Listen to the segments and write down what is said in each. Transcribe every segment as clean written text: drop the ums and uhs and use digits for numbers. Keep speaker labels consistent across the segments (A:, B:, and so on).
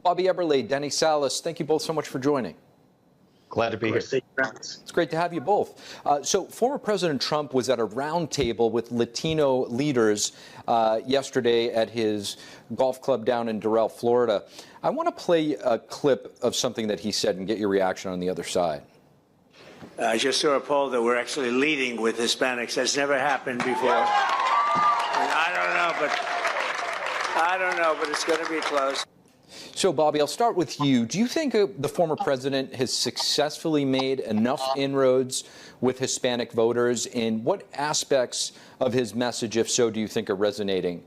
A: Bobby Eberle, Denny Salas, thank you both so much for joining.
B: Glad to be here.
A: It's great to have you both. So former President Trump was at a roundtable with Latino leaders yesterday at his golf club down in Doral, Florida. I want to play a clip of something that he said and get your reaction on the other side.
C: I just saw a poll that we're actually leading with Hispanics. That's never happened before. I don't know, but it's going to be close.
A: So, Bobby, I'll start with you. Do you think the former president has successfully made enough inroads with Hispanic voters? And what aspects of his message, if so, do you think are resonating?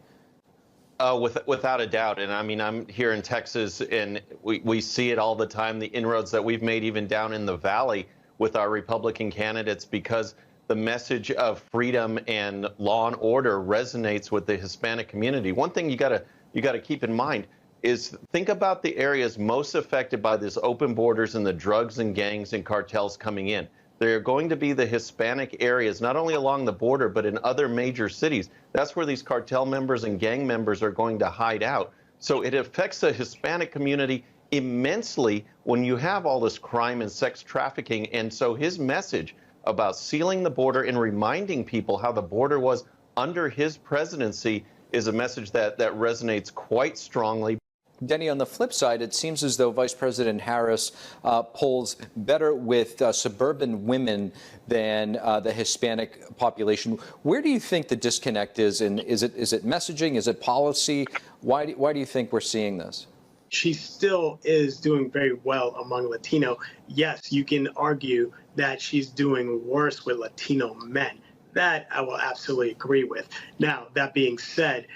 B: Without a doubt. And I mean, I'm here in Texas, and we see it all the time, the inroads that we've made even down in the Valley with our Republican candidates, because the message of freedom and law and order resonates with the Hispanic community. One thing you gotta keep in mind is think about the areas most affected by this open borders and the drugs and gangs and cartels coming in. They're going to be the Hispanic areas, not only along the border, but in other major cities. That's where these cartel members and gang members are going to hide out. So it affects the Hispanic community immensely when you have all this crime and sex trafficking. And so his message about sealing the border and reminding people how the border was under his presidency is a message that resonates quite strongly.
A: Denny, on the flip side, it seems as though Vice President Harris polls better with suburban women than the Hispanic population. Where do you think the disconnect is? And is it messaging? Is it policy? Why do you think we're seeing this?
D: She still is doing very well among Latino. Yes, you can argue that she's doing worse with Latino men. That I will absolutely agree with. Now, that being said,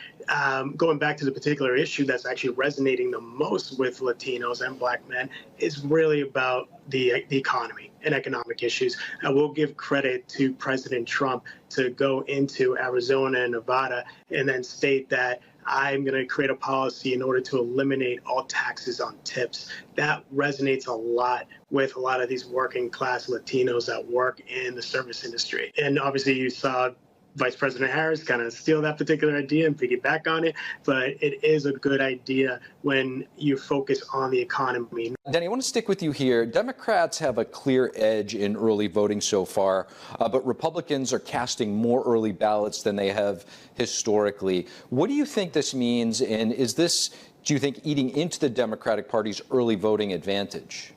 D: going back to the particular issue that's actually resonating the most with Latinos and Black men is really about the economy and economic issues. I will give credit to President Trump to go into Arizona and Nevada and then state that I'm going to create a policy in order to eliminate all taxes on tips. That resonates a lot with a lot of these working class Latinos that work in the service industry. And obviously you saw Vice President Harris kind of steal that particular idea and piggyback on it, but it is a good idea when you focus on the economy.
A: Denny, I want to stick with you here. Democrats have a clear edge in early voting so far, but Republicans are casting more early ballots than they have historically. What do you think this means, and is this, do you think, eating into the Democratic Party's early voting advantage?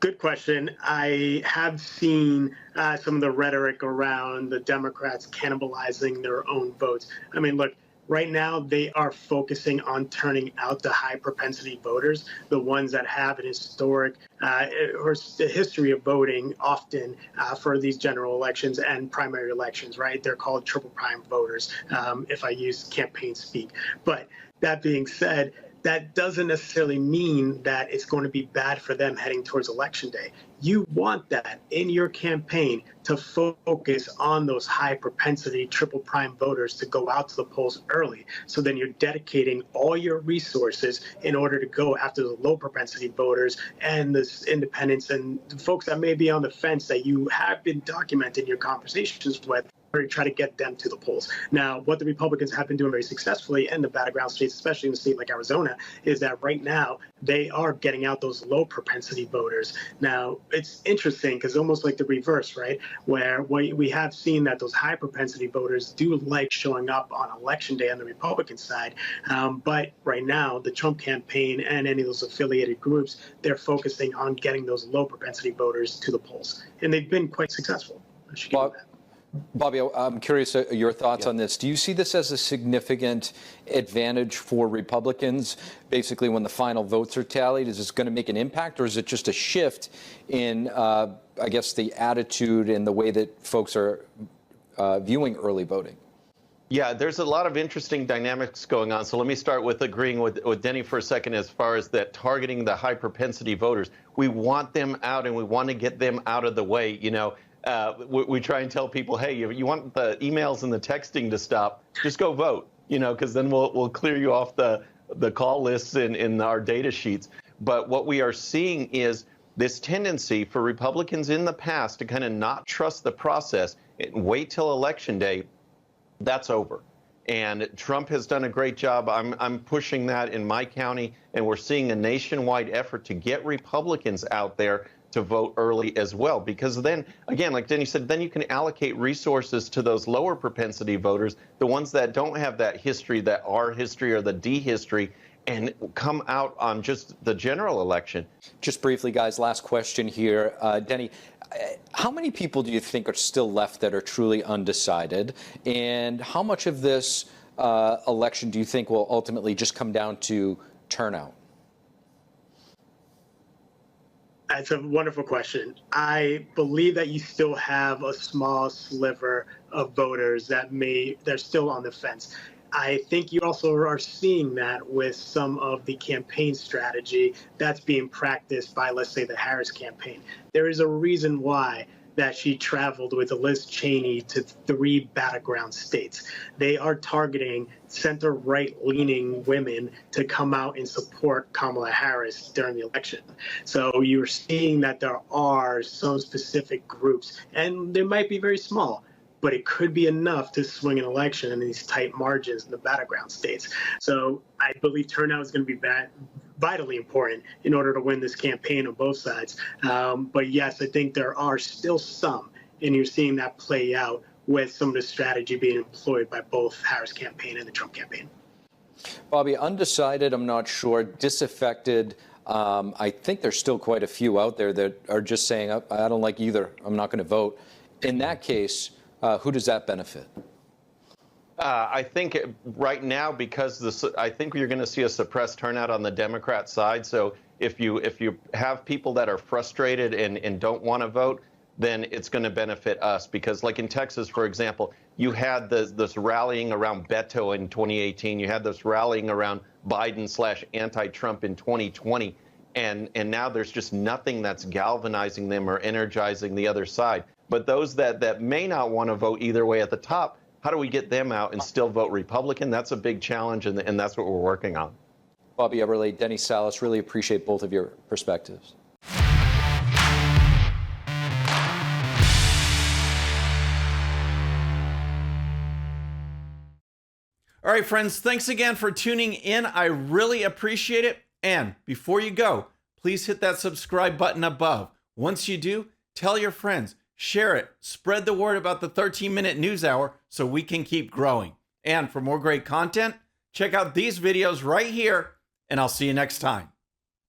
D: Good question. I have seen some of the rhetoric around the Democrats cannibalizing their own votes. I mean, look, right now they are focusing on turning out the high propensity voters, the ones that have an historic or a history of voting often for these general elections and primary elections, right? They're called triple prime voters, if I use campaign speak. But that being said, that doesn't necessarily mean that it's going to be bad for them heading towards Election Day. You want that in your campaign to focus on those high propensity triple prime voters to go out to the polls early. So then you're dedicating all your resources in order to go after the low propensity voters and the independents and the folks that may be on the fence that you have been documenting your conversations with, or try to get them to the polls. Now, what the Republicans have been doing very successfully in the battleground states, especially in a state like Arizona, is that right now they are getting out those low propensity voters. Now, it's interesting because almost like the reverse, right? Where we have seen that those high propensity voters do like showing up on Election Day on the Republican side. But right now, the Trump campaign and any of those affiliated groups, they're focusing on getting those low propensity voters to the polls. And they've been quite successful.
A: Bobby, I'm curious your thoughts on this. Do you see this as a significant advantage for Republicans, basically when the final votes are tallied? Is this going to make an impact, or is it just a shift in, I guess, the attitude and the way that folks are viewing early voting?
B: Yeah, there's a lot of interesting dynamics going on. So let me start with agreeing with Denny for a second as far as that targeting the high propensity voters. We want them out, and we want to get them out of the way, you know. We try and tell people, hey, you want the emails and the texting to stop, just go vote, you know, because then we'll clear you off the call lists in our data sheets. But what we are seeing is this tendency for Republicans in the past to kind of not trust the process and wait till Election Day. That's over. And Trump has done a great job. I'm pushing that in my county, and we're seeing a nationwide effort to get Republicans out there to vote early as well. Because then, again, like Denny said, then you can allocate resources to those lower propensity voters, the ones that don't have that history, that R history or the D history, and come out on just the general election.
A: Just briefly, guys, last question here. Denny, how many people do you think are still left that are truly undecided? And how much of this election do you think will ultimately just come down to turnout?
D: That's a wonderful question. I believe that you still have a small sliver of voters they're still on the fence. I think you also are seeing that with some of the campaign strategy that's being practiced by, let's say, the Harris campaign. There is a reason why that she traveled with Liz Cheney to 3 battleground states. They are targeting center-right leaning women to come out and support Kamala Harris during the election. So you're seeing that there are some specific groups, and they might be very small, but it could be enough to swing an election in these tight margins in the battleground states. So I believe turnout is going to be vitally important in order to win this campaign on both sides. But yes, I think there are still some, and you're seeing that play out with some of the strategy being employed by both Harris campaign and the Trump campaign.
A: Bobby, undecided, I'm not sure. Disaffected, I think there's still quite a few out there that are just saying, I don't like either, I'm not going to vote. In that case, who does that benefit?
B: I think right now, because I think you're going to see a suppressed turnout on the Democrat side. So if you have people that are frustrated and don't want to vote, then it's going to benefit us. Because like in Texas, for example, you had this rallying around Beto in 2018. You had this rallying around Biden/anti-Trump in 2020. And now there's just nothing that's galvanizing them or energizing the other side. But those that may not want to vote either way at the top, how do we get them out and still vote Republican? That's a big challenge, and that's what we're working on.
A: Bobby Eberle, Denny Salas, really appreciate both of your perspectives.
E: All right, friends, thanks again for tuning in. I really appreciate it. And before you go, please hit that subscribe button above. Once you do, tell your friends. Share it. Spread the word about the 13-minute news hour so we can keep growing. And for more great content, check out these videos right here, and I'll see you next time.